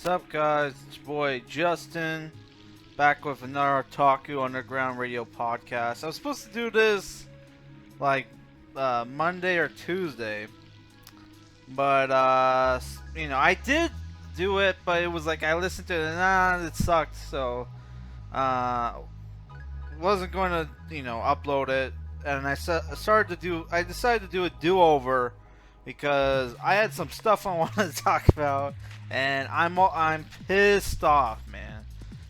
What's up, guys? It's your boy Justin, back with another Otaku Underground Radio podcast. I was supposed to do this like Monday or Tuesday, but I did do it, but it was like I listened to it and it sucked, so wasn't going to upload it, and I decided to do a do-over because I had some stuff I wanted to talk about. And I'm pissed off, man.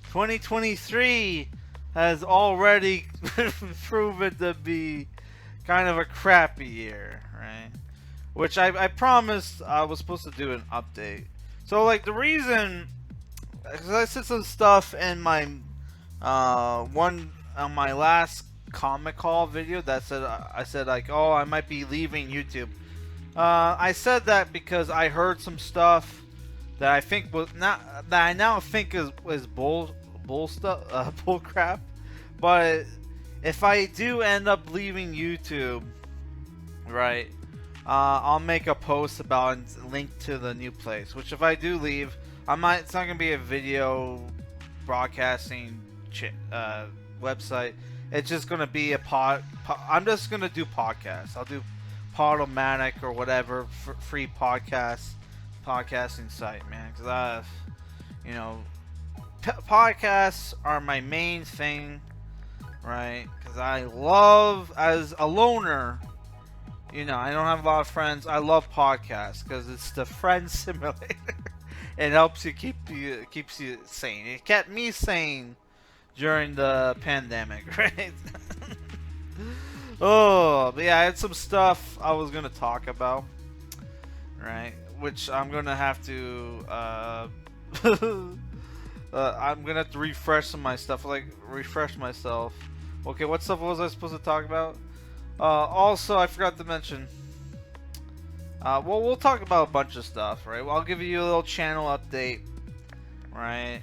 2023 has already proven to be kind of a crappy year, right? Which I promised I was supposed to do an update. So, like, the reason, because I said some stuff in my on my last comic haul video that I said like, oh, I might be leaving YouTube. I said that because I heard some stuff that I think was not, that I now think is bull crap. But if I do end up leaving YouTube, right, I'll make a post about and link to the new place. Which if I do leave, it's not gonna be a video broadcasting website. It's just gonna be a I'm just gonna do podcasts. I'll do Podomatic or whatever free podcasting site, man, because podcasts are my main thing, right? Because I love, as a loner, I don't have a lot of friends. I love podcasts because it's the friend simulator. It helps you keeps you sane. It kept me sane during the pandemic, right? Oh, but yeah, I had some stuff I was gonna talk about, right? Which I'm gonna have to I'm gonna have to refresh some of my stuff, refresh myself. Okay, what stuff was I supposed to talk about? Also, I forgot to mention, well, we'll talk about a bunch of stuff, right? Well, I'll give you a little channel update, right?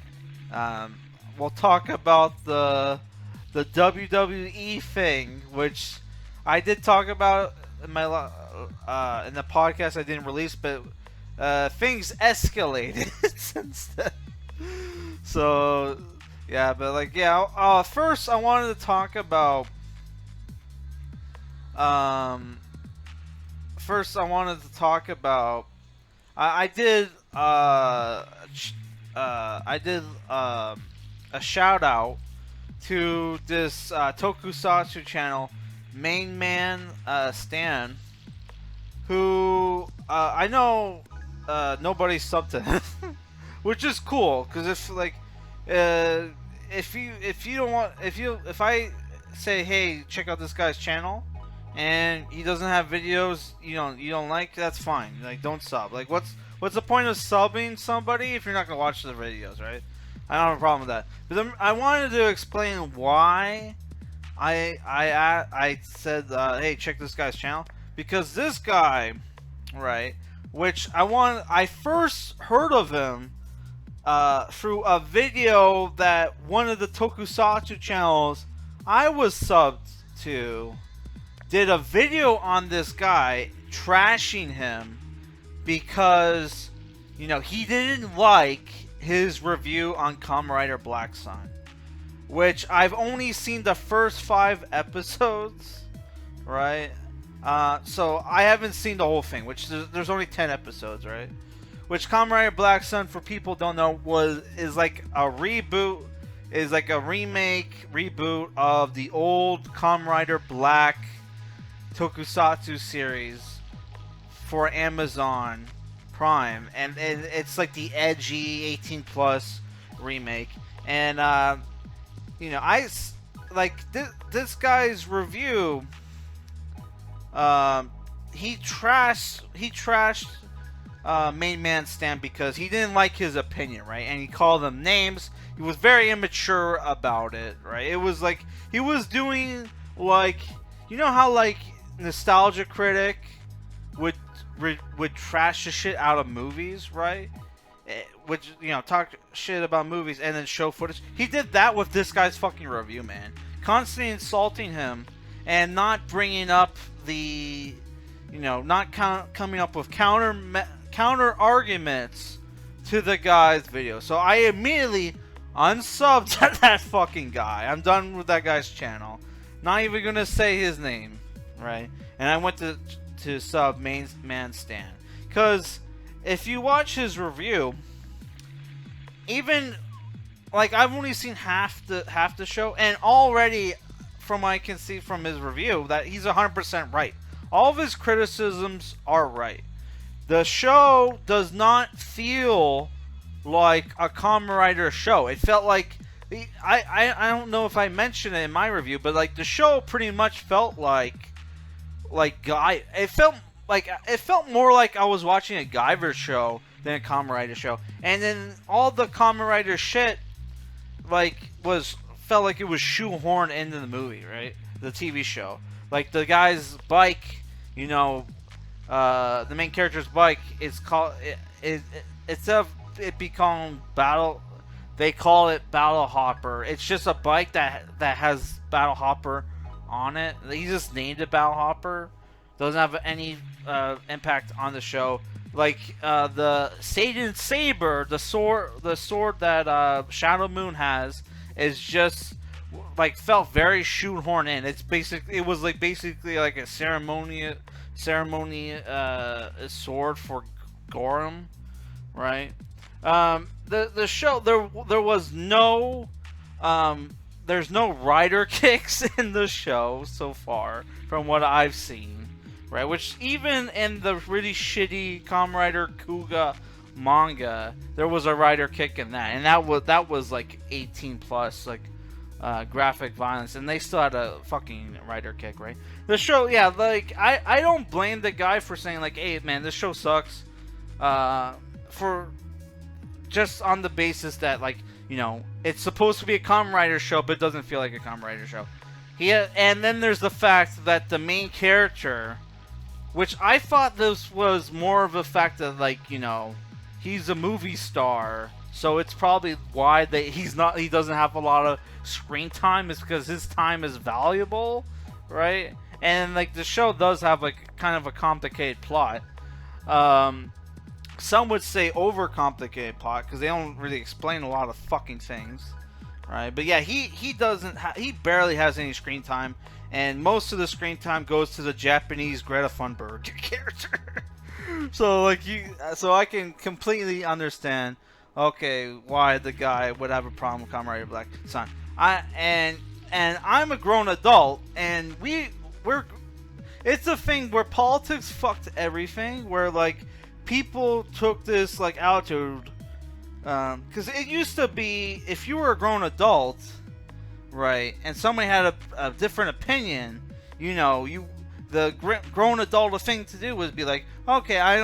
We'll talk about the WWE thing, which I did talk about in my in the podcast I didn't release, but things escalated since then. So yeah, but first I wanted to talk about I did a shout out to this tokusatsu channel, McMahon Stan, who I know nobody's subbed to him, which is cool. Because if I say, hey, check out this guy's channel, and he doesn't have videos you don't like, that's fine. Like, don't sub. Like, what's the point of subbing somebody if you're not gonna watch the videos, right? I don't have a problem with that. But then I wanted to explain why I said, hey, check this guy's channel. Because this guy, right, which I first heard of him through a video that one of the tokusatsu channels I was subbed to did a video on this guy trashing him because he didn't like his review on Kamen Rider Black Sun, which I've only seen the first 5 episodes, right? So I haven't seen the whole thing, which there's only 10 episodes, right? Which Kamen Rider Black Sun, for people who don't know, is like a reboot, is like a reboot of the old Kamen Rider Black tokusatsu series for Amazon Prime, and it's like the edgy 18+ remake. And I like this guy's review. He trashed Main Man Stan because he didn't like his opinion, right? And he called them names. He was very immature about it, right? It was like he was doing like, how like Nostalgia Critic would trash the shit out of movies, right? Which, talk shit about movies and then show footage. He did that with this guy's fucking review, man. Constantly insulting him and not bringing up not coming up with counter arguments to the guy's video. So I immediately unsubbed that fucking guy. I'm done with that guy's channel. Not even gonna say his name, right? And I went to sub Man Stan. Because if you watch his review, even like I've only seen half the show, and already from what I can see from his review that he's 100% right. All of his criticisms are right. The show does not feel like a Kamen Rider show. It felt like I don't know if I mentioned it in my review, but like the show pretty much felt like it felt more like I was watching a Guyver show than a Kamen Rider show. And then all the Kamen Rider shit felt like it was shoehorned into the movie, right? The TV show. Like the guy's bike, you know, the main character's bike is called it become battle. They call it Battle Hopper. It's just a bike that has Battle Hopper on it. He just named it Battle Hopper. Doesn't have any impact on the show. Like the Satan Saber, the sword that Shadow Moon has, is just like felt very shoehorned in. It was basically like a ceremony sword for Gorum, right? The show there was no there's no rider kicks in the show so far from what I've seen, right? Which even in the really shitty Kamen Rider Kuga manga, there was a rider kick in that, and that was like 18 plus, like graphic violence, and they still had a fucking rider kick, right? The show, yeah, like I don't blame the guy for saying like, hey man, this show sucks, for just on the basis that, like, you know, it's supposed to be a Kamen Rider show, but it doesn't feel like a Kamen Rider show. And then there's the fact that the main character, which I thought this was more of a fact of, like, you know, he's a movie star, so it's probably why he doesn't have a lot of screen time, is because his time is valuable, right? And like the show does have like kind of a complicated plot. Some would say overcomplicated plot because they don't really explain a lot of fucking things, right? But yeah, he barely has any screen time, and most of the screen time goes to the Japanese Greta Thunberg character. So I can completely understand, okay, why the guy would have a problem with Kamen Rider Black Sun. And I'm a grown adult, and we're it's a thing where politics fucked everything, where like people took this like attitude, because it used to be if you were a grown adult, right, and somebody had a different opinion, you know, the grown adult thing to do was be like, okay, I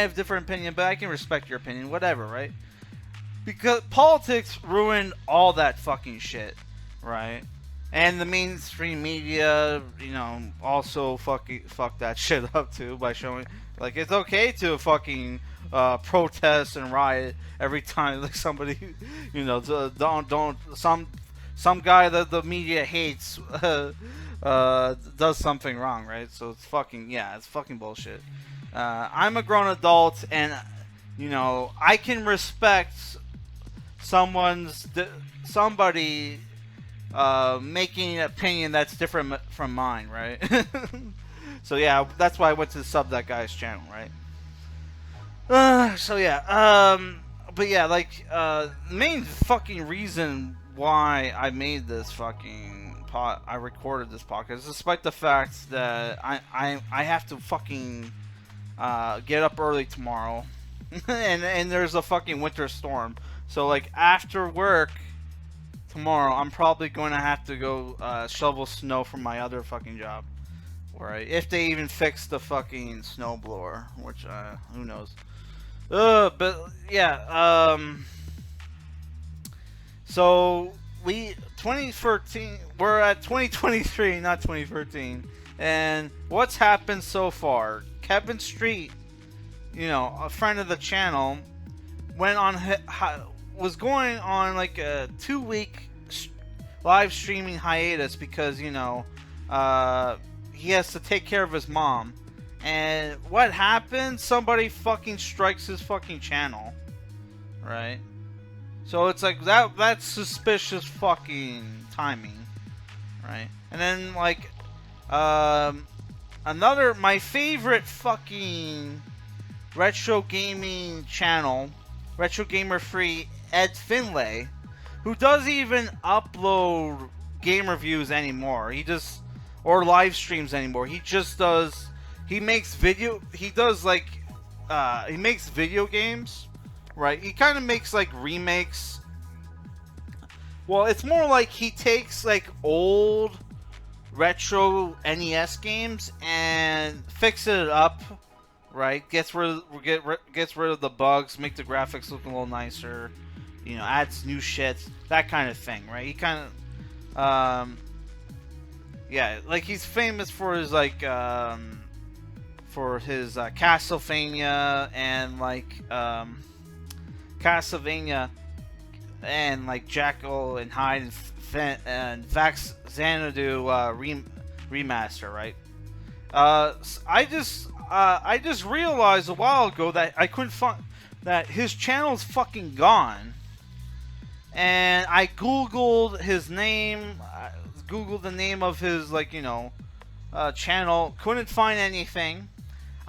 have different opinion, but I can respect your opinion, whatever, right? Because politics ruined all that fucking shit, right? And the mainstream media, you know, also fuck that shit up too by showing like it's okay to fucking protest and riot every time like somebody, you know, don't some guy that the media hates does something wrong, right? So it's fucking bullshit. I'm a grown adult, and you know I can respect somebody making an opinion that's different from mine, right? So yeah, that's why I went to sub that guy's channel, right? But yeah, like the main fucking reason why I made this fucking I recorded this podcast, despite the fact that I have to fucking get up early tomorrow, and there's a fucking winter storm. So like after work tomorrow, I'm probably going to have to go shovel snow from my other fucking job, right? If they even fix the fucking snowblower, which who knows. But yeah, so 2013, we're at 2023, not 2013, and what's happened so far? Kevin Street, you know, a friend of the channel, was going on like a 2-week live streaming hiatus because, you know, he has to take care of his mom. And what happened? Somebody fucking strikes his fucking channel, right? So it's like that's suspicious fucking timing, right? And then like another my favorite fucking retro gaming channel, Retro Gamer Free Ed Finlay, who doesn't even upload game reviews anymore. He just or live streams anymore. He just does. He makes video. He does like. He makes video games, right? He kind of makes like remakes. Well, it's more like he takes like old retro NES games and fixes it up, right? Gets rid of the bugs, make the graphics look a little nicer, adds new shit, that kind of thing, right? He kind of, yeah, like he's famous for his like, Castlevania and like Castlevania and like Jekyll and Hyde and Vax Xanadu remaster, right? I just realized a while ago that I couldn't find that his channel's fucking gone, and I googled his name, googled the name of his channel, couldn't find anything.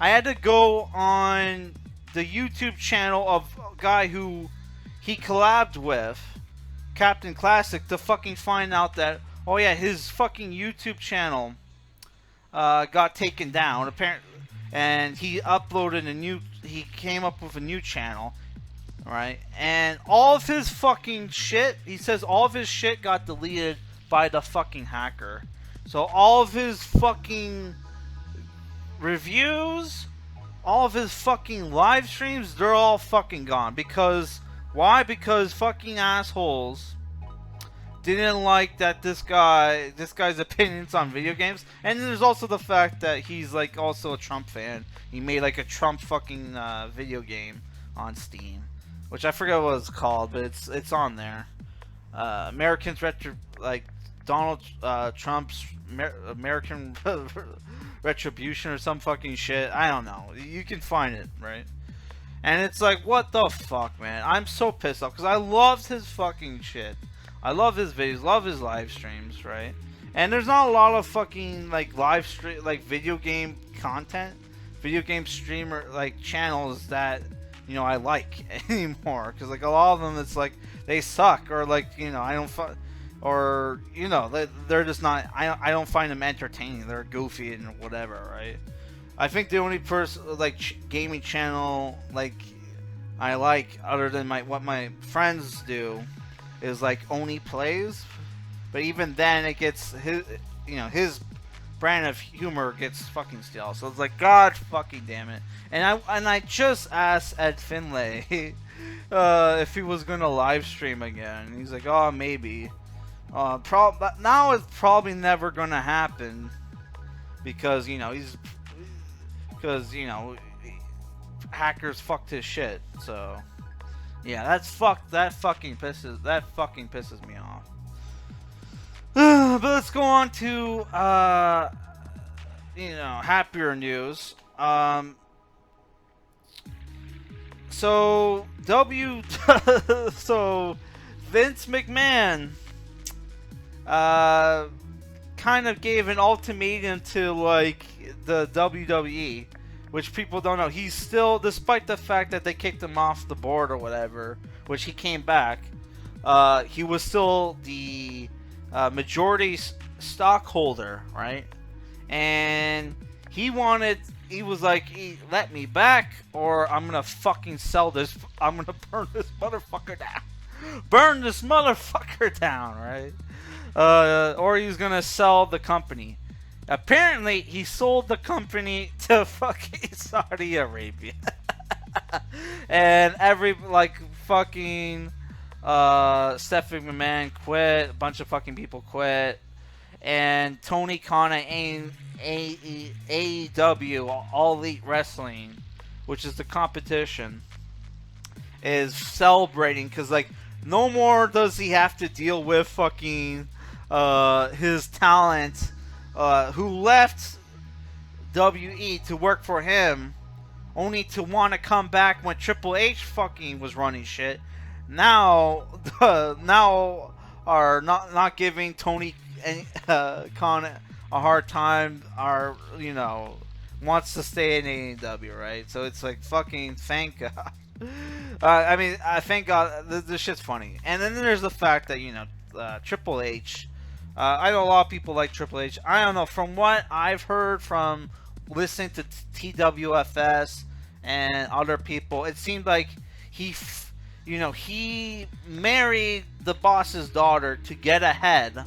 I had to go on the YouTube channel of a guy who he collabed with, Captain Classic, to fucking find out that, oh yeah, his fucking YouTube channel got taken down, apparently, and he came up with a new channel, right? And all of his fucking shit, he says all of his shit got deleted by the fucking hacker. So all of his fucking reviews, all of his fucking live streams, they're all fucking gone. Because, why? Because fucking assholes didn't like that this guy's opinions on video games. And there's also the fact that he's like also a Trump fan. He made like a Trump fucking video game on Steam, which I forget what it's called, but it's on there. Americans Donald Trump's American Retribution or some fucking shit. I don't know. You can find it, right? And it's like, what the fuck, man? I'm so pissed off because I loved his fucking shit. I love his videos, love his live streams, right? And there's not a lot of fucking like live stream, like video game content, video game streamer like channels that I like anymore. Because like a lot of them, it's like they suck, or like I don't or they're just not. I don't find them entertaining. They're goofy and whatever, right? I think the only person gaming channel like I like, other than what my friends do, is like Oni Plays. But even then, it gets his brand of humor gets fucking stale. So it's like, God fucking damn it. And I just asked Ed Finlay if he was gonna live stream again. And he's like, oh, maybe. Now it's probably never gonna happen because hackers fucked his shit. So yeah, that fucking pisses me off. But let's go on to happier news. So so Vince McMahon kind of gave an ultimatum to like the WWE, which people don't know. He's still, despite the fact that they kicked him off the board or whatever, which he came back, he was still the majority stockholder, right? And he was like, let me back or I'm gonna fucking sell this, I'm gonna burn this motherfucker down. Burn this motherfucker down, right? Or he's gonna sell the company. Apparently, he sold the company to fucking Saudi Arabia. And fucking Stephanie McMahon quit, a bunch of fucking people quit, and Tony Khan at AEW, All Elite Wrestling, which is the competition, is celebrating because like no more does he have to deal with fucking his talent who left WE to work for him only to want to come back when Triple H fucking was running shit. Now, now are not giving Tony Khan a hard time. Are wants to stay in AEW, right? So it's like fucking thank God. I mean, thank God this shit's funny. And then there's the fact that Triple H. I know a lot of people like Triple H. I don't know, from what I've heard from listening to TWFS and other people, it seemed like he married the boss's daughter to get ahead,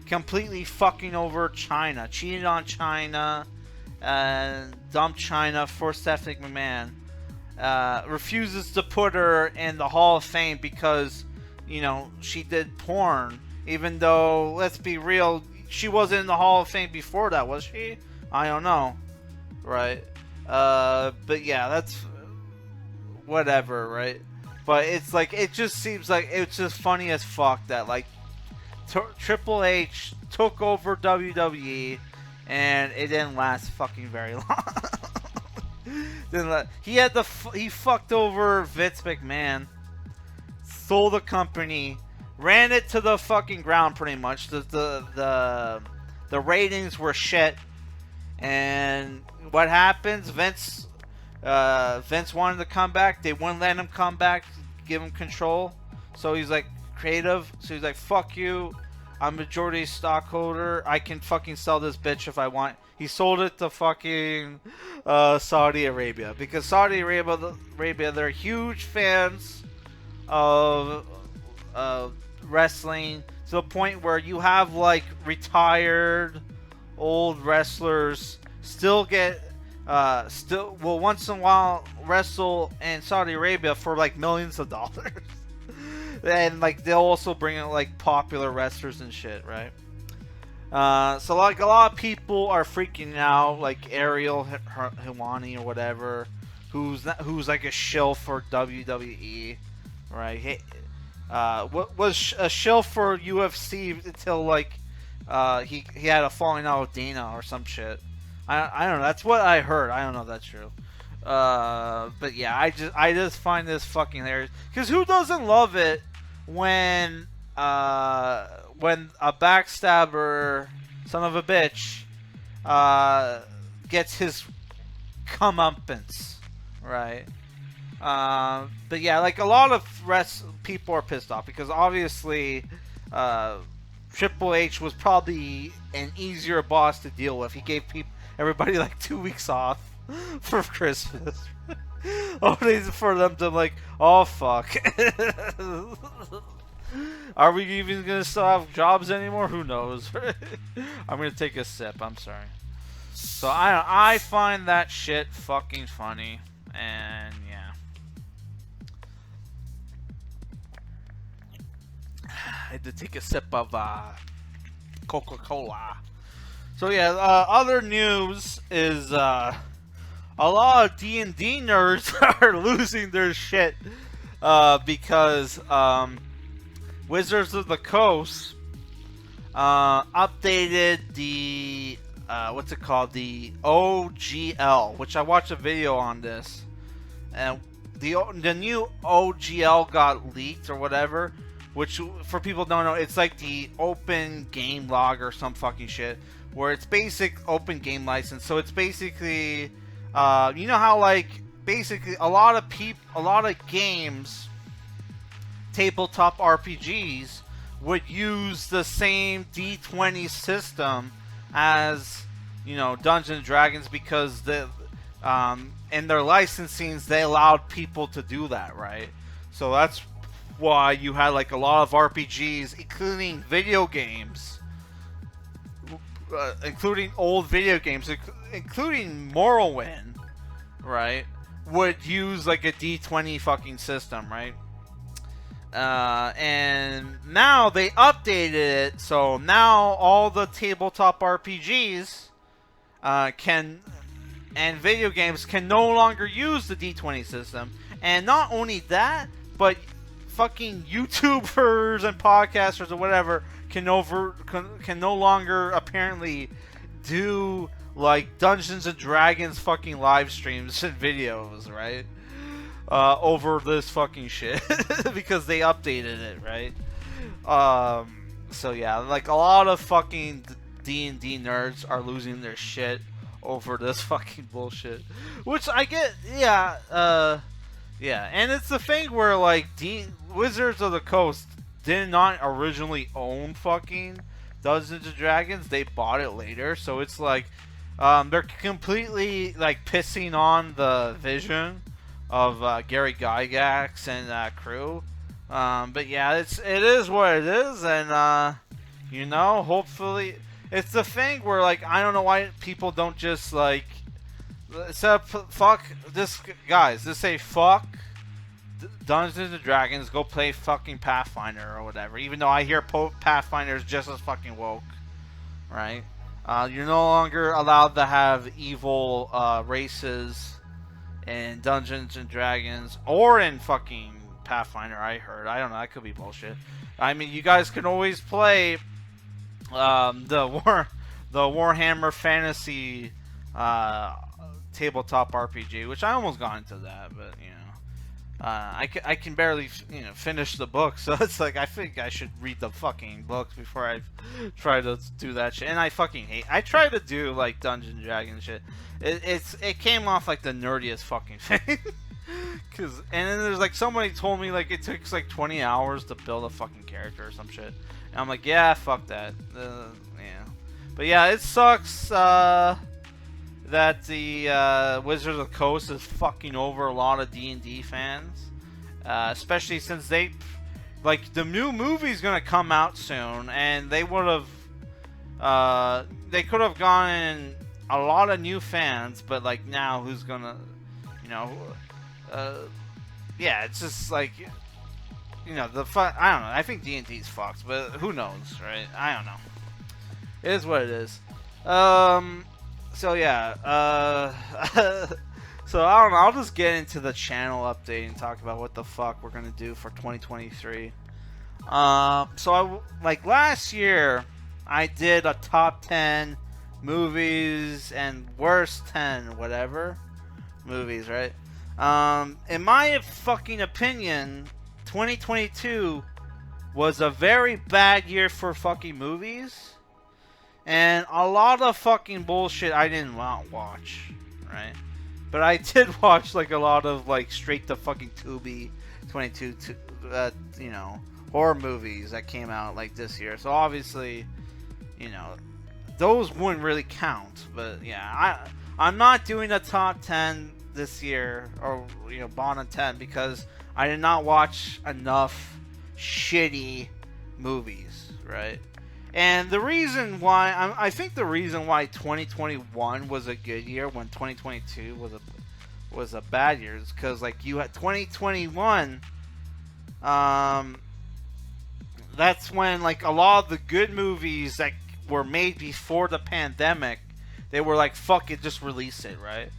completely fucking over China, cheated on China, dumped China for Stephanie McMahon, refuses to put her in the Hall of Fame because, she did porn, even though, let's be real, she wasn't in the Hall of Fame before that, was she? I don't know, right? But yeah, that's whatever, right? But it's like, it just seems like it's just funny as fuck that like Triple H took over WWE and it didn't last fucking very long. He fucked over Vince McMahon, sold the company, ran it to the fucking ground pretty much. The ratings were shit. And what happens? Vince wanted to come back. They wouldn't let him come back, give him control. So he's like creative. So he's like, fuck you. I'm majority stockholder. I can fucking sell this bitch if I want. He sold it to fucking Saudi Arabia. Because Saudi Arabia, they're huge fans of wrestling. To the point where you have like retired old wrestlers still will once in a while wrestle in Saudi Arabia for like millions of dollars. And like they'll also bring in like popular wrestlers and shit, right? So like a lot of people are freaking out, like Ariel Helwani or whatever, who's like a shill for WWE, right? Was a shill for UFC until like he had a falling out with Dana or some shit. I don't know. That's what I heard. I don't know if that's true. But yeah, I just find this fucking hilarious. Because who doesn't love it when a backstabber, son of a bitch, gets his comeuppance, right? But yeah, like a lot of people are pissed off because obviously Triple H was probably an easier boss to deal with. He gave everybody like 2 weeks off for Christmas. Only for them to like, oh fuck. Are we even gonna still have jobs anymore? Who knows? I'm gonna take a sip. I'm sorry. So I find that shit fucking funny, and yeah. I had to take a sip of Coca-Cola. So yeah, other news is a lot of D&D nerds are losing their shit because Wizards of the Coast updated the what's it called, the OGL, which I watched a video on this, and the new OGL got leaked or whatever. Which, for people who don't know, it's like the open game log or some fucking shit, where it's basic open game license. So it's basically, you know how like basically a lot of games, tabletop RPGs, would use the same D20 system as, Dungeons and Dragons, because in their licensings they allowed people to do that, right? So that's why you had like a lot of RPGs, including video games, including old video games, including Morrowind, right, would use like a D20 fucking system, right? And now they updated it, so now all the tabletop RPGs and video games can no longer use the D20 system. And not only that, but fucking YouTubers and podcasters or whatever can no longer apparently do like Dungeons and Dragons fucking live streams and videos, right? Over this fucking shit because they updated it, right? So yeah, like a lot of fucking D&D nerds are losing their shit over this fucking bullshit, which I get. Yeah, and it's the thing where like Wizards of the Coast did not originally own fucking Dungeons and Dragons. They bought it later, so it's like they're completely like pissing on the vision of Gary Gygax and crew. But yeah, it is what it is, and hopefully it's the thing where like I don't know why people don't just like instead of fuck this guys, just say fuck Dungeons and Dragons, go play fucking Pathfinder or whatever. Even though I hear Pathfinder is just as fucking woke, right? You're no longer allowed to have evil races in Dungeons and Dragons or in fucking Pathfinder. I heard. I don't know. That could be bullshit. I mean, you guys can always play the Warhammer Fantasy tabletop RPG, which I almost got into that, but I can barely finish the book, so it's like I think I should read the fucking books before I try to do that shit. And I fucking hate. I try to do like Dungeons and Dragons shit. It came off like the nerdiest fucking thing. And then there's like somebody told me like it takes like 20 hours to build a fucking character or some shit. And I'm like, yeah, fuck that. Yeah. But yeah, it sucks that the Wizards of the Coast is fucking over a lot of D&D fans. Especially since they... Like, the new movie's gonna come out soon, and they would have... they could have gotten a lot of new fans, but like now who's gonna... yeah, it's just like... I don't know. I think D&D's fucked, but who knows, right? I don't know. It is what it is. So yeah, so I don't know, I'll just get into the channel update and talk about what the fuck we're gonna do for 2023. Like last year, I did a top 10 movies and worst 10 whatever movies, right? In my fucking opinion, 2022 was a very bad year for fucking movies. And a lot of fucking bullshit I didn't watch, right? But I did watch like a lot of like straight to fucking Tubi 22 horror movies that came out like this year. So obviously, those wouldn't really count. But yeah, I'm not doing a top 10 this year or bottom 10 because I did not watch enough shitty movies, right? And the reason why I think the reason why 2021 was a good year when 2022 was a bad year is because like you had 2021. That's when like a lot of the good movies that were made before the pandemic, they were like fuck it, just release it, right?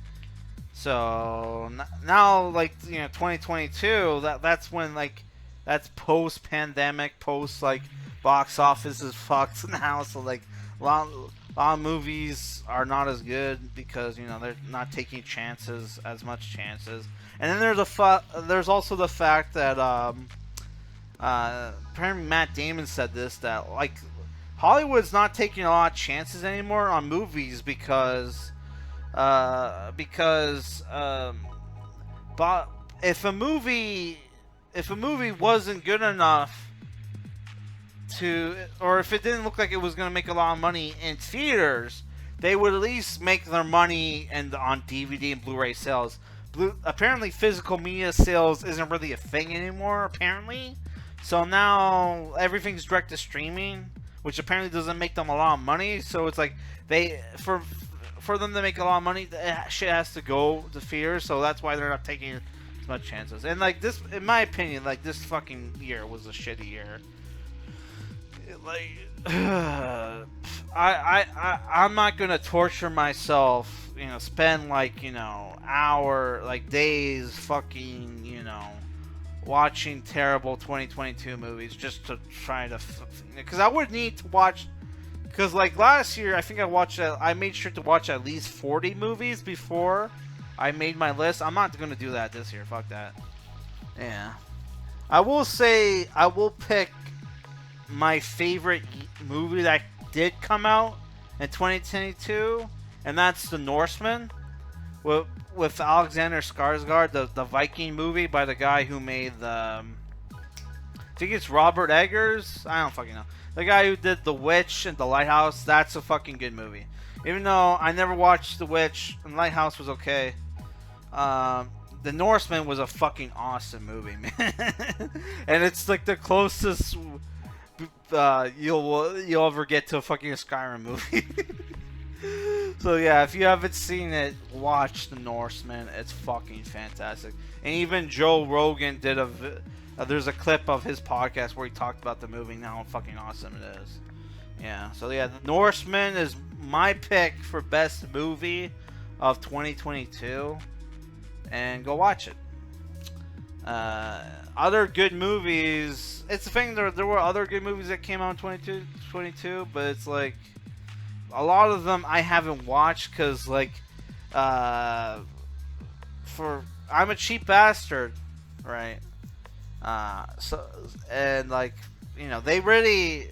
So now like 2022 that's when like that's post pandemic, post like box office is fucked now, so like a lot of movies are not as good because they're not taking as much chances. And then there's also the fact that apparently Matt Damon said this, that like Hollywood's not taking a lot of chances anymore on movies because but if a movie wasn't good enough or if it didn't look like it was going to make a lot of money in theaters, they would at least make their money on DVD and Blu-ray sales. Apparently physical media sales isn't really a thing anymore, apparently. So now everything's direct to streaming, which apparently doesn't make them a lot of money. So it's like for them to make a lot of money, shit has to go to theaters. So that's why they're not taking as much chances. And like this, in my opinion, like this fucking year was a shitty year. Like I'm not gonna torture myself, spend like days fucking watching terrible 2022 movies just to try to because I would need to watch Because like last year, I think I made sure to watch at least 40 movies before I made my list. I'm not gonna do that this year. Fuck that. Yeah. I will say I will pick my favorite movie that did come out in 2022, and that's The Norseman with Alexander Skarsgård, the Viking movie by the guy who made the. I think it's Robert Eggers. I don't fucking know. The guy who did The Witch and The Lighthouse. That's a fucking good movie. Even though I never watched The Witch and Lighthouse was okay. The Norseman was a fucking awesome movie, man. And it's like the closest you'll ever get to a fucking Skyrim movie. So yeah, if you haven't seen it, watch The Norseman. It's fucking fantastic. And even Joe Rogan did there's a clip of his podcast where he talked about the movie and how fucking awesome it is. Yeah, so yeah, The Norseman is my pick for best movie of 2022. And go watch it. Other good movies. It's the thing, there were other good movies that came out in 2022, but it's like a lot of them I haven't watched because like I'm a cheap bastard, right? So and like they really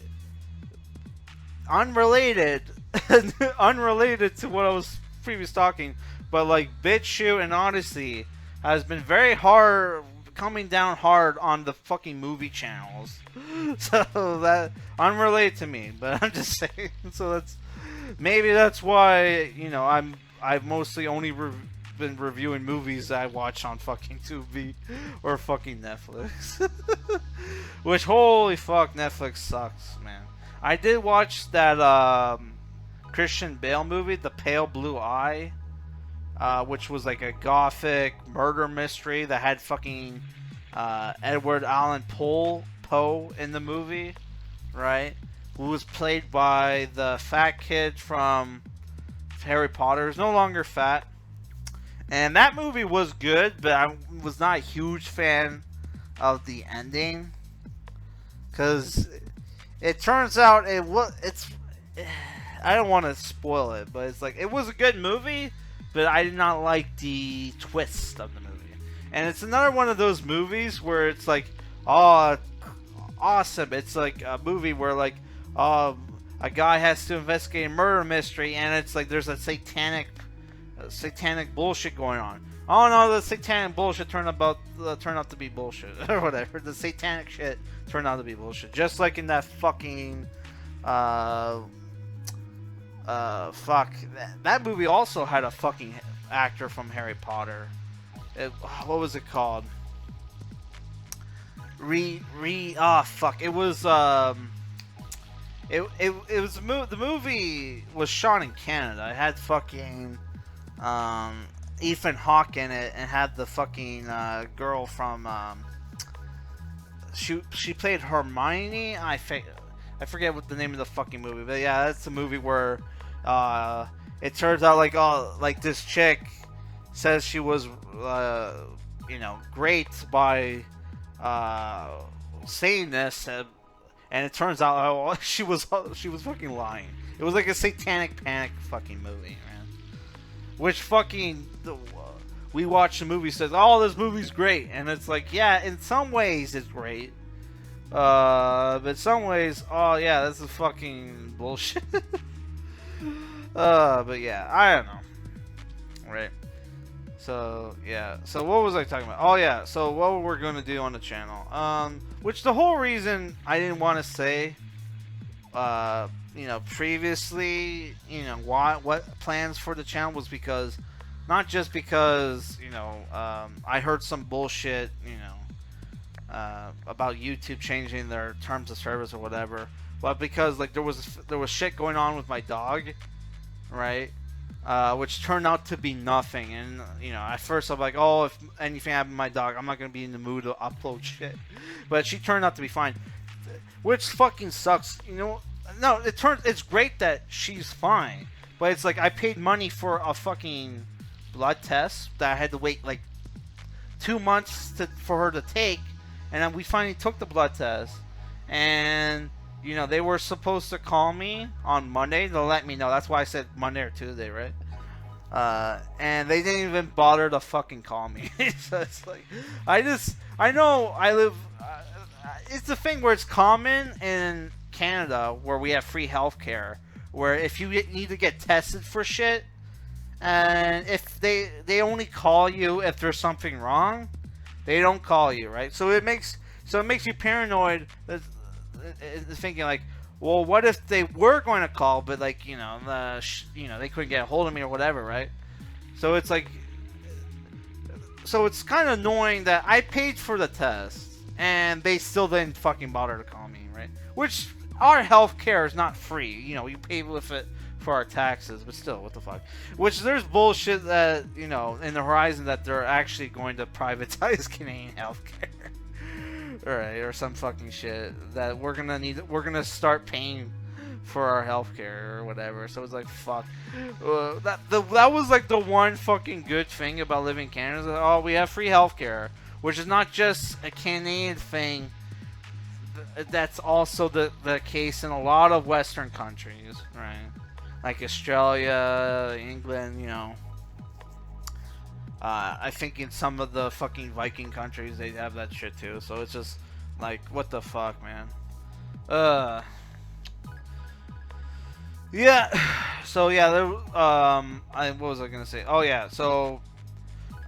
unrelated to what I was previously talking. But like BitChute and Odyssey has been very hard, coming down hard on the fucking movie channels. So that unrelated to me, but I'm just saying. So that's why I've mostly only been reviewing movies that I watch on fucking Tubi or fucking Netflix. Which holy fuck, Netflix sucks, man. I did watch that Christian Bale movie, The Pale Blue Eye. Which was like a gothic murder mystery that had fucking Edward Allan Poe in the movie, right? Who was played by the fat kid from Harry Potter. He's no longer fat. And that movie was good, but I was not a huge fan of the ending. Because it turns out I don't want to spoil it, but it's like, it was a good movie, but I did not like the twist of the movie. And it's another one of those movies where it's like, oh, awesome. It's like a movie where like a guy has to investigate a murder mystery, and it's like there's a satanic bullshit going on. Oh no, the satanic bullshit turned out to be bullshit or whatever. The satanic shit turned out to be bullshit. Just like in that fucking that movie also had a fucking actor from Harry Potter. What was it called? It was the movie was shot in Canada. It had fucking Ethan Hawke in it, and had the fucking girl from she played Hermione. I forget what the name of the fucking movie, but yeah, that's the movie where it turns out like this chick says she was great by saying this, and it turns out she was fucking lying. It was like a satanic panic fucking movie, man. Which fucking we watched the movie, says, oh, this movie's great, and it's like, yeah, in some ways it's great, but in some ways, oh yeah, this is fucking bullshit. But yeah, I don't know, right? So yeah, so what was I talking about? Oh yeah, so what we're gonna do on the channel, which the whole reason I didn't want to say, previously, what plans for the channel was because, not just because, I heard some bullshit, about YouTube changing their terms of service or whatever, but because like there was shit going on with my dog, right? Which turned out to be nothing, and at first I'm like, oh, if anything happened to my dog, I'm not gonna be in the mood to upload shit, but she turned out to be fine, which fucking sucks. No, it's great that she's fine, but it's like I paid money for a fucking blood test that I had to wait like 2 months for her to take, and then we finally took the blood test, and you know, they were supposed to call me on Monday to let me know. That's why I said Monday or Tuesday, right? And they didn't even bother to fucking call me. So it's like, I know I live. It's the thing where it's common in Canada where we have free healthcare, where if you need to get tested for shit, and if they only call you if there's something wrong, they don't call you, right? So it makes you paranoid, thinking like, well, what if they were going to call, but like, you know, they couldn't get a hold of me or whatever, right? So it's like, so it's kind of annoying that I paid for the test and they still didn't fucking bother to call me, right? Which, our healthcare is not free, you know, we pay with it for our taxes, but still, what the fuck? Which, there's bullshit that, you know, in the horizon that they're actually going to privatize Canadian healthcare. Alright, or some fucking shit that we're gonna start paying for our healthcare or whatever. So it's like, fuck. That was like the one fucking good thing about living in Canada. Like, oh, we have free healthcare, which is not just a Canadian thing. That's also the case in a lot of Western countries, right? Like Australia, England, you know. I think in some of the fucking Viking countries they have that shit too. So it's just like, what the fuck, man. Yeah. So yeah, there. What was I gonna say? Oh yeah. So,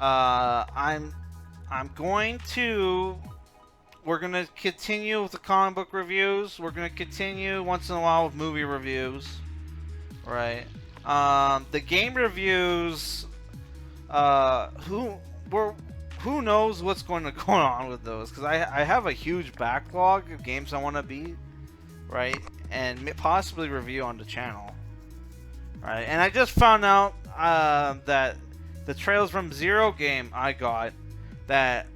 I'm going to. We're gonna continue with the comic book reviews. We're gonna continue once in a while with movie reviews, right? The game reviews. Who knows what's going to go on with those? Because I have a huge backlog of games I want to beat, right? And possibly review on the channel, right? And I just found out that the Trails from Zero game I got, that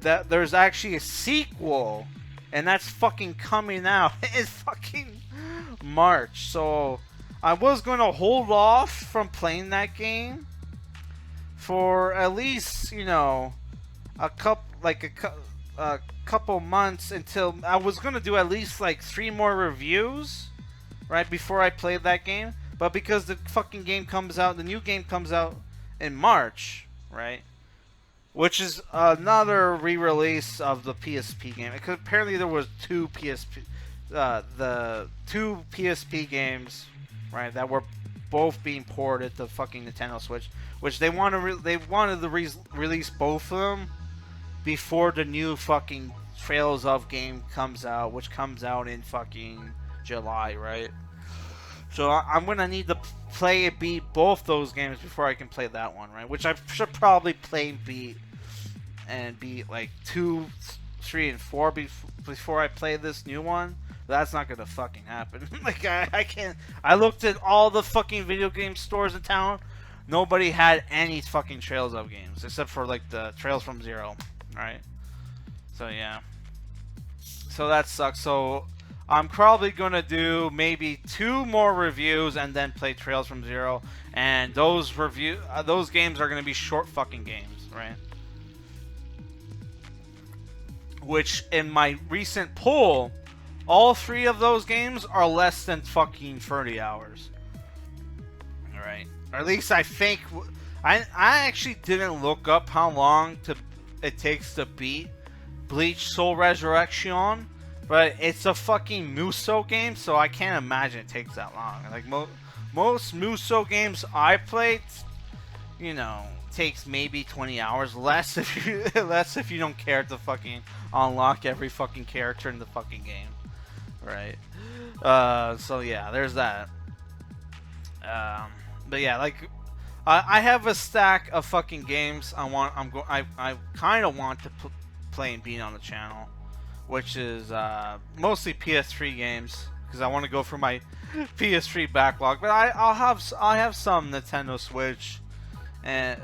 there's actually a sequel, and that's fucking coming out in fucking March. So I was going to hold off from playing that game for at least, you know, a couple months, until I was gonna do at least like 3 more reviews, right, before I played that game. But because the fucking game comes out, the new game comes out in March, right, which is another re-release of the PSP game. Because apparently there was the two PSP games, right, that were both being ported to fucking Nintendo Switch, which they wanted to release both of them before the new fucking Trails of game comes out, which comes out in fucking July, right? So I'm gonna need to play and beat both those games before I can play that one, right? Which I should probably play and beat like 2, 3, and 4 before I play this new one. That's not gonna fucking happen. Like, I can't. I looked at all the fucking video game stores in town. Nobody had any fucking Trails of games except for like the Trails from Zero, right? So yeah. So that sucks. So I'm probably gonna do maybe 2 more reviews and then play Trails from Zero. And those games are gonna be short fucking games, right? Which, in my recent poll, all 3 of those games are less than fucking 30 hours. Alright. Or at least I think. I actually didn't look up how long it takes to beat Bleach Soul Resurrection. But it's a fucking Muso game, so I can't imagine it takes that long. Like, most Muso games I played, you know, takes maybe 20 hours. Less if you don't care to fucking unlock every fucking character in the fucking game. Right. So yeah, there's that. But yeah, like, I have a stack of fucking games I kind of want to play and beat on the channel, which is mostly PS3 games, because I want to go for my PS3 backlog. But I'll have some Nintendo Switch and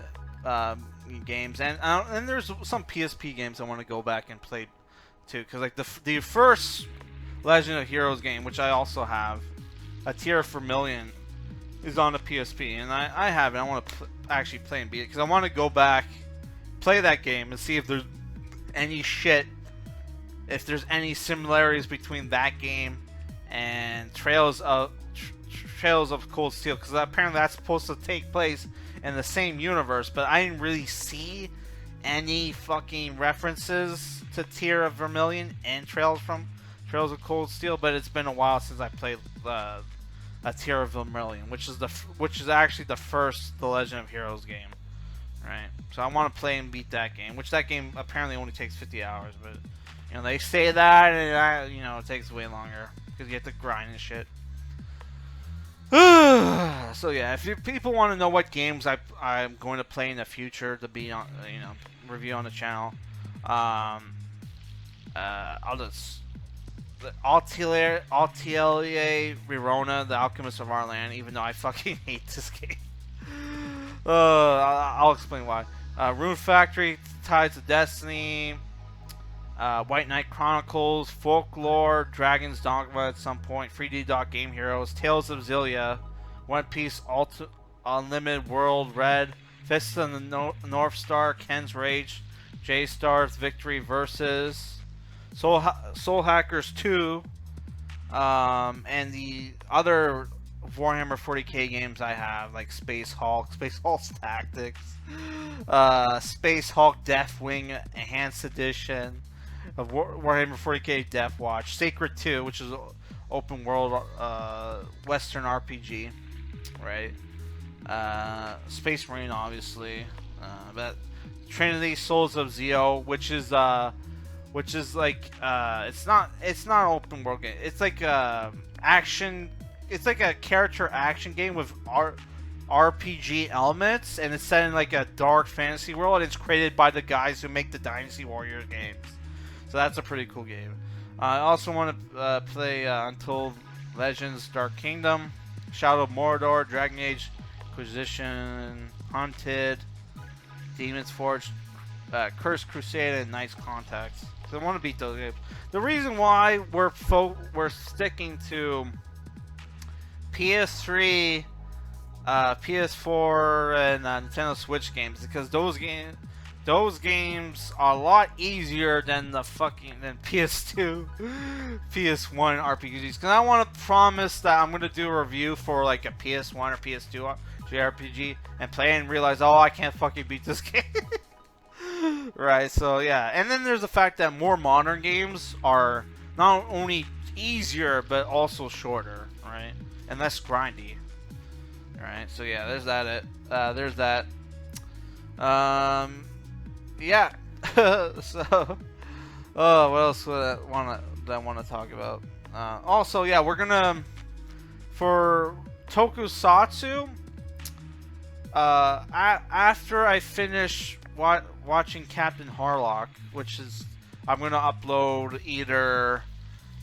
games, and there's some PSP games I want to go back and play too, because like the first Legend of Heroes game, which I also have, A Tear for Million, is on the PSP, and I have it. I want to actually play and beat it, because I want to go back, play that game, and see if there's any shit, if there's any similarities between that game and Trails of Cold Steel, because apparently that's supposed to take place in the same universe, but I didn't really see any fucking references to Tear of Vermilion and Trails of Cold Steel. But it's been a while since I played a Tear of Vermilion, which is actually the first The Legend of Heroes game, right? So I want to play and beat that game, which that game apparently only takes 50 hours, but they say that, and it takes way longer because you have to grind and shit. So yeah, if people want to know what games I'm going to play in the future to be on, review on the channel, I'll just Atelier Rirona, The Alchemist of our Land, even though I fucking hate this game. I'll explain why. Rune Factory, Tides of Destiny, White Knight Chronicles, Folklore, Dragon's Dogma at some point, 3D Dot Game Heroes, Tales of Xillia, One Piece Unlimited World Red, Fist of the North Star, Ken's Rage, J-Star's Victory Versus, Soul Hackers 2, and the other Warhammer 40k games I have, like Space Hulk's Tactics, Space Hulk Deathwing Enhanced Edition of Warhammer 40k Death Watch, Sacred 2, which is open world Western RPG, right? Space Marine, obviously, but Trinity Souls of Zeo, which is like it's not open world game. It's like action. It's like a character action game with RPG elements, and it's set in like a dark fantasy world. And it's created by the guys who make the Dynasty Warriors games. So that's a pretty cool game. I also want to play Untold Legends Dark Kingdom, Shadow of Mordor, Dragon Age Inquisition, Hunted, Demon's Forge, Cursed Crusade, and Knights Contacts. So I want to beat those games. The reason why we're sticking to PS3, PS4, and Nintendo Switch games, because those games are a lot easier than PS2, PS1 RPGs. Because I want to promise that I'm going to do a review for like a PS1 or PS2 JRPG and play and realize, oh, I can't fucking beat this game. Right, so yeah. And then there's the fact that more modern games are not only easier, but also shorter, right? And less grindy. Right, so yeah, there's that. There's that. Yeah. So, what else would I want to talk about? Also, yeah, we're gonna, for Tokusatsu, after I finish watching Captain Harlock, which is, I'm gonna upload either.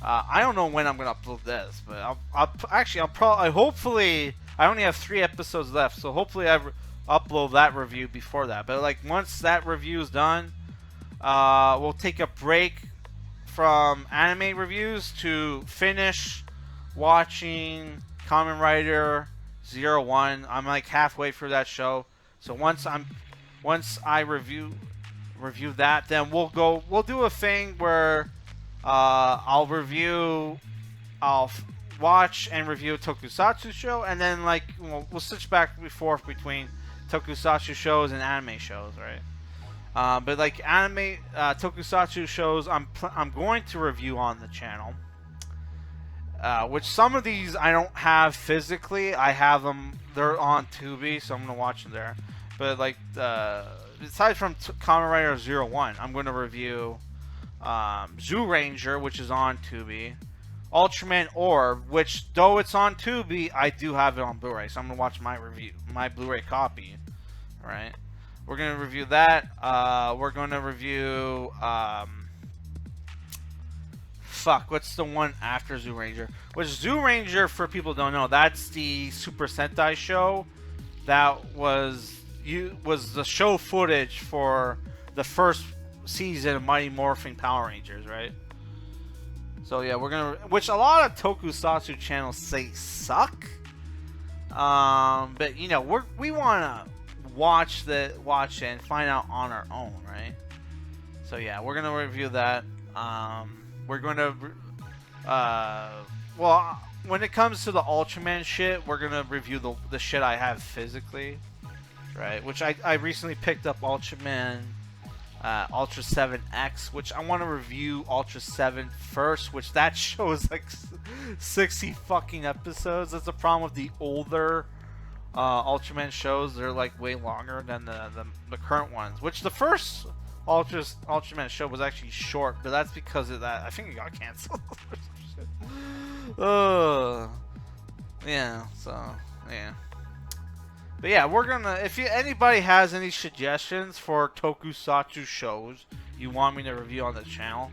I don't know when I'm gonna upload this, but hopefully I only have 3 episodes left, so hopefully I upload that review before that. But like once that review is done, we'll take a break from anime reviews to finish watching Kamen Rider 01. I'm like halfway through that show, so once I review that, then we'll do a thing where I'll watch and review a Tokusatsu show, and then like we'll switch back and forth between Tokusatsu shows and anime shows, right? But like anime Tokusatsu shows, I'm going to review on the channel. Which some of these I don't have physically. I have them; they're on Tubi, so I'm gonna watch them there. But like aside from Kamen Rider 01, I'm going to review Zoo Ranger, which is on Tubi. Ultraman O.U.R, which though it's on Tubi, I do have it on Blu-ray, so I'm gonna watch my Blu-ray copy. Right? We're gonna review that. We're gonna review what's the one after Zoo Ranger? Which Zoo Ranger, for people who don't know, that's the Super Sentai show that was the show footage for the first season of Mighty Morphin Power Rangers, right? So yeah, which a lot of Tokusatsu channels say suck. But we wanna watch and find out on our own, right? So yeah, we're gonna review that. We're going to well, when it comes to the Ultraman shit, we're gonna review the shit I have physically, right? Which I recently picked up Ultraman Ultra 7X, which I want to review Ultra 7 first, which that show is like 60 fucking episodes. That's the problem with the older Ultraman shows. They're like way longer than the current ones, which the first Ultraman show was actually short, but that's because of that. I think it got canceled. Yeah, so, yeah. But yeah, we're gonna, if anybody has any suggestions for tokusatsu shows you want me to review on the channel,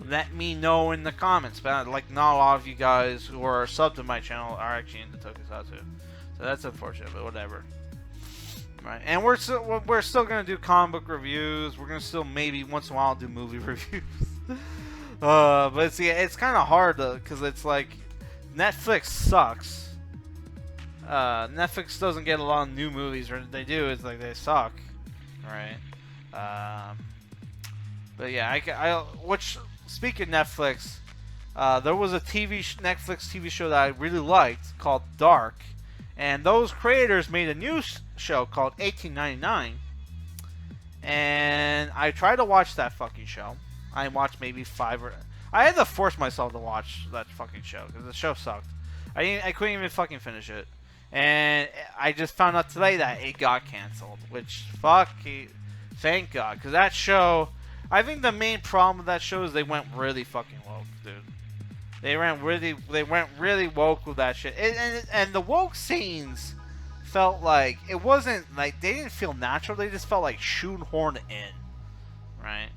let me know in the comments. But like, not a lot of you guys who are subbed to my channel are actually into tokusatsu, so that's unfortunate. But whatever. Right, and we're still gonna do comic book reviews. We're gonna still maybe once in a while do movie reviews. But it's kind of hard because it's like Netflix sucks. Netflix doesn't get a lot of new movies, or if they do, it's like they suck, right? But yeah, which, speaking of Netflix, there was a Netflix TV show that I really liked called Dark, and those creators made a new show called 1899, and I tried to watch that fucking show. I watched maybe I had to force myself to watch that fucking show because the show sucked. I couldn't even fucking finish it. And I just found out today that it got canceled, which thank God, because that show, I think the main problem with that show is they went really fucking woke, dude. They went really woke with that shit, and the woke scenes felt like it wasn't like they didn't feel natural. They just felt like shoehorned in, right?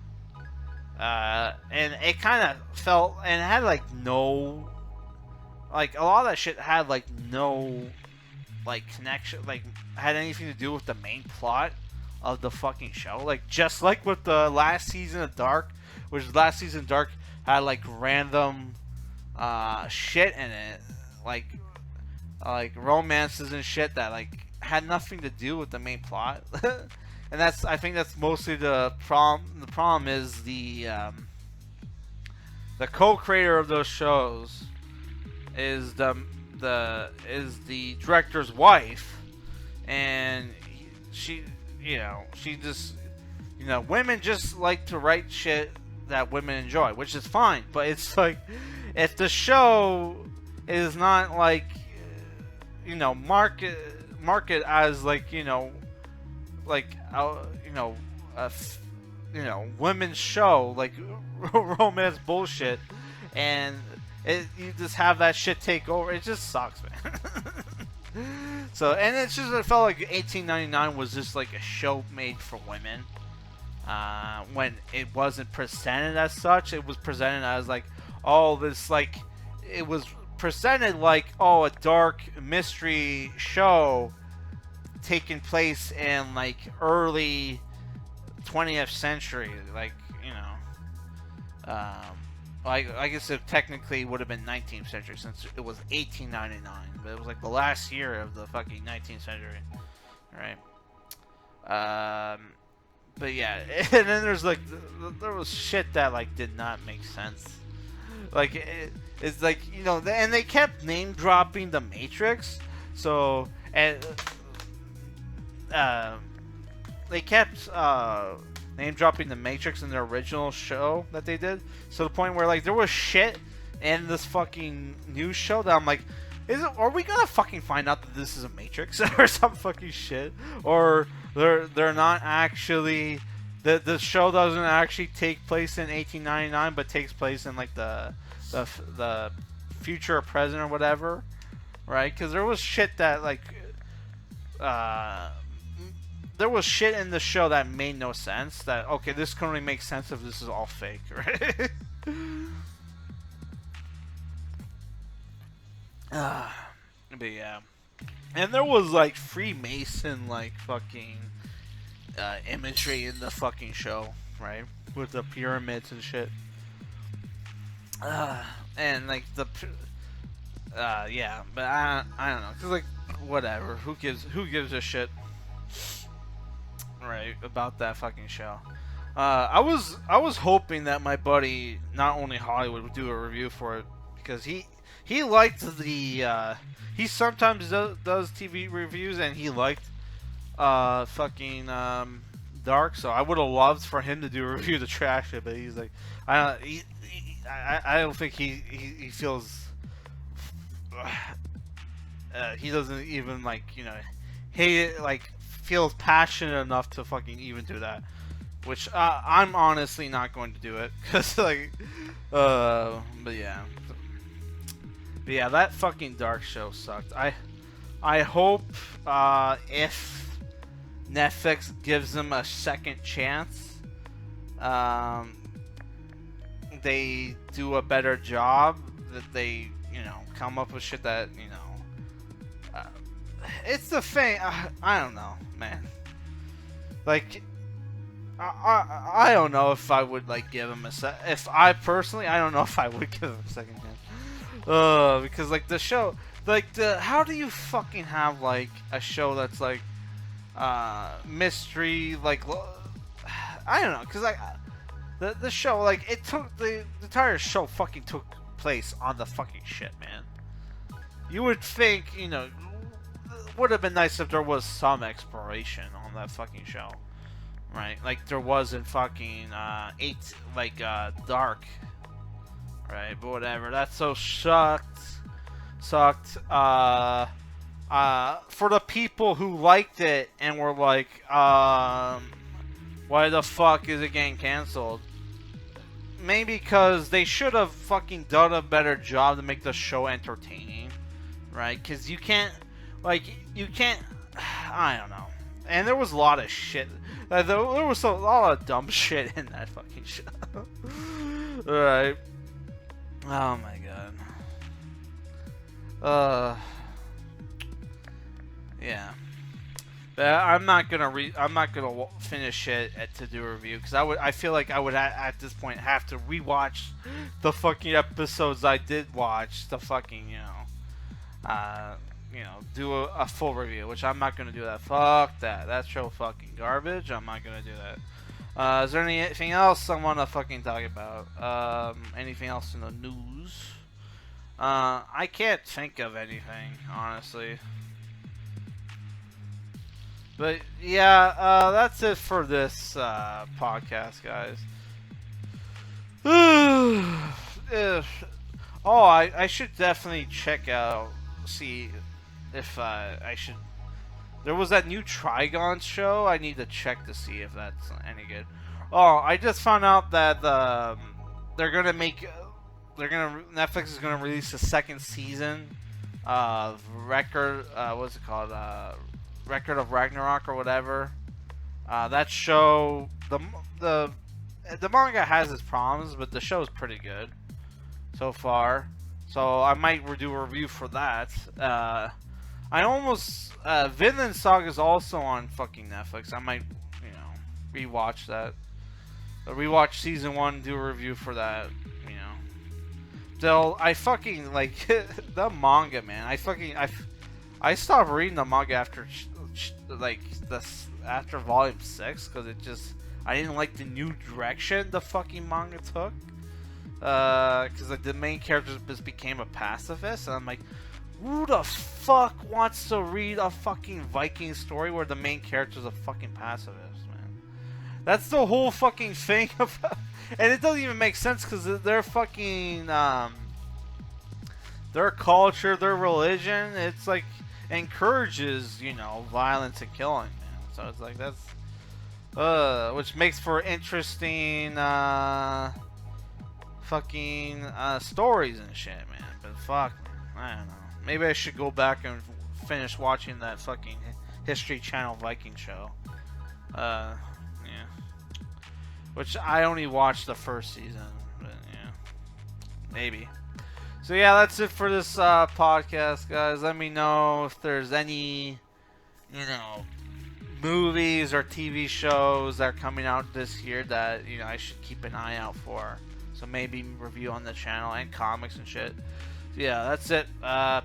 And it kind of felt, and it had like no, like a lot of that shit had like no, like connection, like had anything to do with the main plot of the fucking show. Like just like with the last season of Dark, which last season of Dark had like random shit in it, like romances and shit that like had nothing to do with the main plot. And I think that's mostly the problem. The problem is the co-creator of those shows is the director's wife, and she just, women just like to write shit that women enjoy, which is fine. But it's like, if the show is not like, market as like, women's show, like romance bullshit, and you just have that shit take over. It just sucks, man. So, and it felt like 1899 was just like a show made for women. When it wasn't presented as such, it was presented as like, it was presented like, a dark mystery show taking place in like early 20th century, like, I guess it technically would have been 19th century since it was 1899, but it was like the last year of the fucking 19th century, right? But yeah, and then there's like, there was shit that like did not make sense. Like it's like, and they kept name dropping the Matrix, so they kept name dropping the Matrix in their original show that they did, to the point where like there was shit in this fucking news show that I'm like, are we gonna fucking find out that this is a Matrix or some fucking shit, or they're not actually, the show doesn't actually take place in 1899 but takes place in like the future or present or whatever, right? Because there was shit that like there was shit in the show that made no sense. That, okay, this can only make sense if this is all fake, right? But yeah, and there was like Freemason like fucking imagery in the fucking show, right? With the pyramids and shit. And like yeah, but I don't know, cause like whatever, who gives a shit, right, about that fucking show. I was hoping that my buddy, not only Hollywood, would do a review for it, because he liked the he sometimes does TV reviews, and he liked fucking Dark. So I would have loved for him to do a review to trash it, but he's like, I don't think he feels he doesn't even like hate it, like feels passionate enough to fucking even do that. Which I'm honestly not going to do it, cause like, but yeah, that fucking Dark show sucked. I hope if Netflix gives them a second chance, they do a better job. That they come up with shit that it's the thing. I don't know, man. Like. I don't know if I would like give him if I personally, I don't know if I would give him a second chance. Because like the show, like how do you fucking have like a show that's like mystery, like I don't know, because like the show, like it took the entire show fucking took place on the fucking shit, man. You would think would have been nice if there was some exploration on that fucking show. Right, like there was in fucking Dark, right? But whatever. That so sucked. For the people who liked it and were like, why the fuck is it getting canceled? Maybe because they should have fucking done a better job to make the show entertaining, right? Because you can't, I don't know. And there was a lot of shit. There was a lot of dumb shit in that fucking show. Alright. Oh my god. Yeah. But I'm not gonna finish it to do a review, because I feel like I would at this point have to rewatch the fucking episodes I did watch to fucking do a full review, which I'm not gonna do that. Fuck that. That show fucking garbage. I'm not gonna do that. Is there anything else I want to fucking talk about? Anything else in the news? I can't think of anything, honestly. But yeah, that's it for this podcast, guys. I should definitely check out, see if I should. There was that new Trigon show. I need to check to see if that's any good. Oh, I just found out that Netflix is gonna release the second season of what's it called? Record of Ragnarok or whatever. That show, the manga has its problems, but the show is pretty good so far. So I might do a review for that. Vinland Saga is also on fucking Netflix. I might, rewatch that. Rewatch season 1, do a review for that. I fucking like the manga, man. I stopped reading the manga after after volume 6, because I didn't like the new direction the fucking manga took. Because like the main character just became a pacifist, and I'm like, who the fuck wants to read a fucking Viking story where the main character is a fucking pacifist, man? That's the whole fucking thing about, and it doesn't even make sense, because their fucking their culture, their religion, it's like encourages violence and killing, man. So it's like that's which makes for interesting fucking stories and shit, man. But fuck, man, I don't know. Maybe I should go back and finish watching that fucking History Channel Viking show. Yeah. Which I only watched the first season, but yeah. Maybe. So yeah, that's it for this podcast, guys. Let me know if there's any, movies or TV shows that are coming out this year that, I should keep an eye out for. So maybe review on the channel, and comics and shit. So yeah, that's it.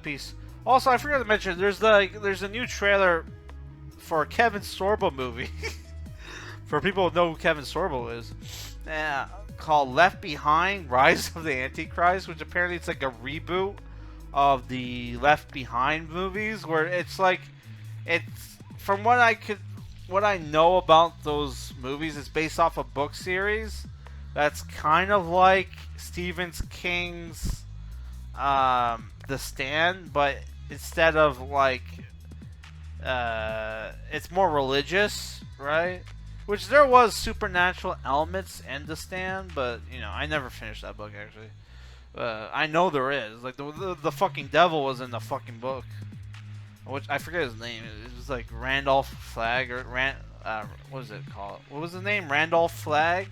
Peace. Also, I forgot to mention, there's a new trailer for a Kevin Sorbo movie. For people who know who Kevin Sorbo is. Called Left Behind, Rise of the Antichrist, which apparently it's like a reboot of the Left Behind movies, where it's like, it's from what I know about those movies, it's based off a book series that's kind of like Stephen King's The Stand, but instead of like it's more religious, right? Which there was supernatural elements in The Stand, but I never finished that book actually. I know there is, like, the fucking devil was in the fucking book, which I forget his name. It was like Randolph Flagg or what was it called? What was his name? Randolph Flagg.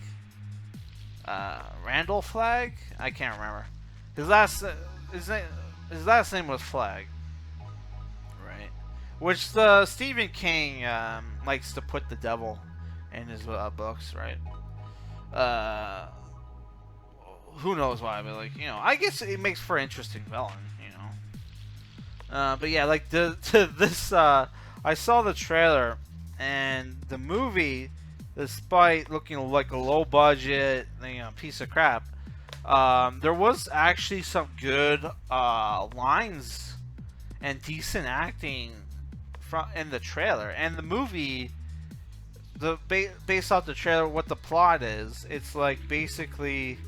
Randall Flagg? I can't remember. His last name was Flagg, right? Which the Stephen King likes to put the devil in his books, right? Who knows why? But like, I guess it makes for an interesting villain, But yeah, like this. I saw the trailer, and the movie, despite looking like a low budget, piece of crap, there was actually some good lines and decent acting in the trailer. And the movie, based off the trailer, what the plot is, it's like basically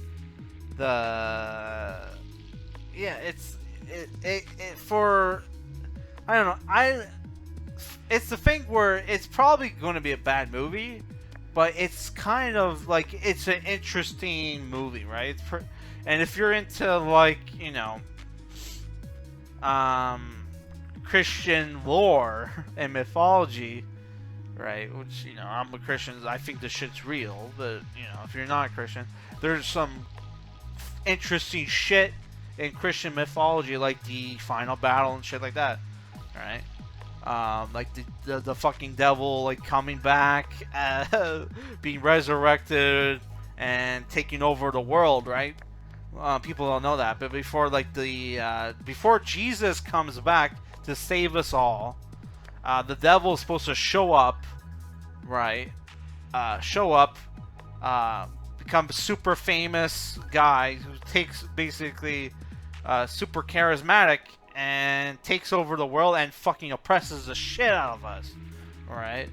for, I don't know, it's the thing where it's probably going to be a bad movie, but it's kind of like, it's an interesting movie, right? And if you're into like Christian lore and mythology, right? Which I'm a Christian, I think the shit's real, but if you're not a Christian, there's some interesting shit in Christian mythology, like the final battle and shit like that, right? Like the fucking devil, like, coming back, being resurrected and taking over the world, right? People don't know that, but before before Jesus comes back to save us all, the devil is supposed to show up, right? Become a super famous guy who takes basically super charismatic and takes over the world and fucking oppresses the shit out of us, right?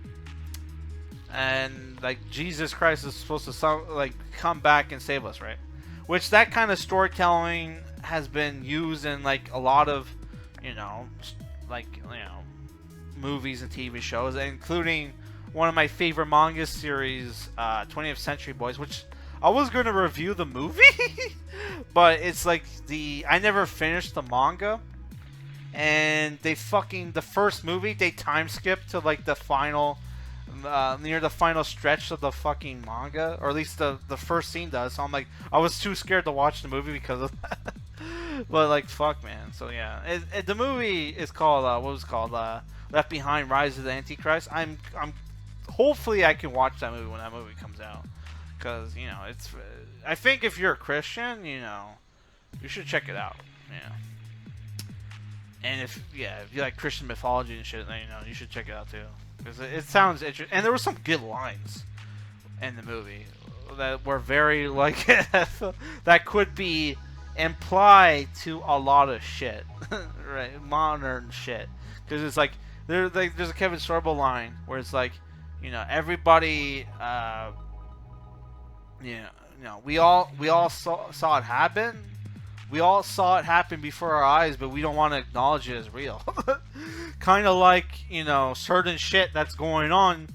And like Jesus Christ is supposed to come back and save us, right? Which that kind of storytelling has been used in like a lot of movies and TV shows, including one of my favorite manga series, 20th Century Boys, which I was going to review the movie, but it's like I never finished the manga, and the first movie, they time skipped to like the final, near the final stretch of the fucking manga, or at least the first scene does, so I'm like, I was too scared to watch the movie because of that. But like, fuck, man. So yeah, the movie is called, what was it called, Left Behind, Rise of the Antichrist. I'm hopefully I can watch that movie when that movie comes out. Because, it's... I think if you're a Christian, you should check it out. Yeah. And if you like Christian mythology and shit, then, you should check it out, too. Because it sounds interesting. And there were some good lines in the movie that were very, like... that could be implied to a lot of shit. Right? Modern shit. Because it's like... there's a Kevin Sorbo line where it's like, everybody... we all saw it happen. We all saw it happen before our eyes, but we don't want to acknowledge it as real. Kind of like, certain shit that's going on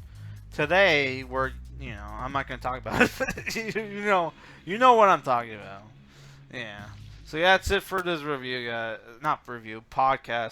today where, I'm not going to talk about it. you know what I'm talking about. Yeah. So yeah, that's it for this review, not review, podcast.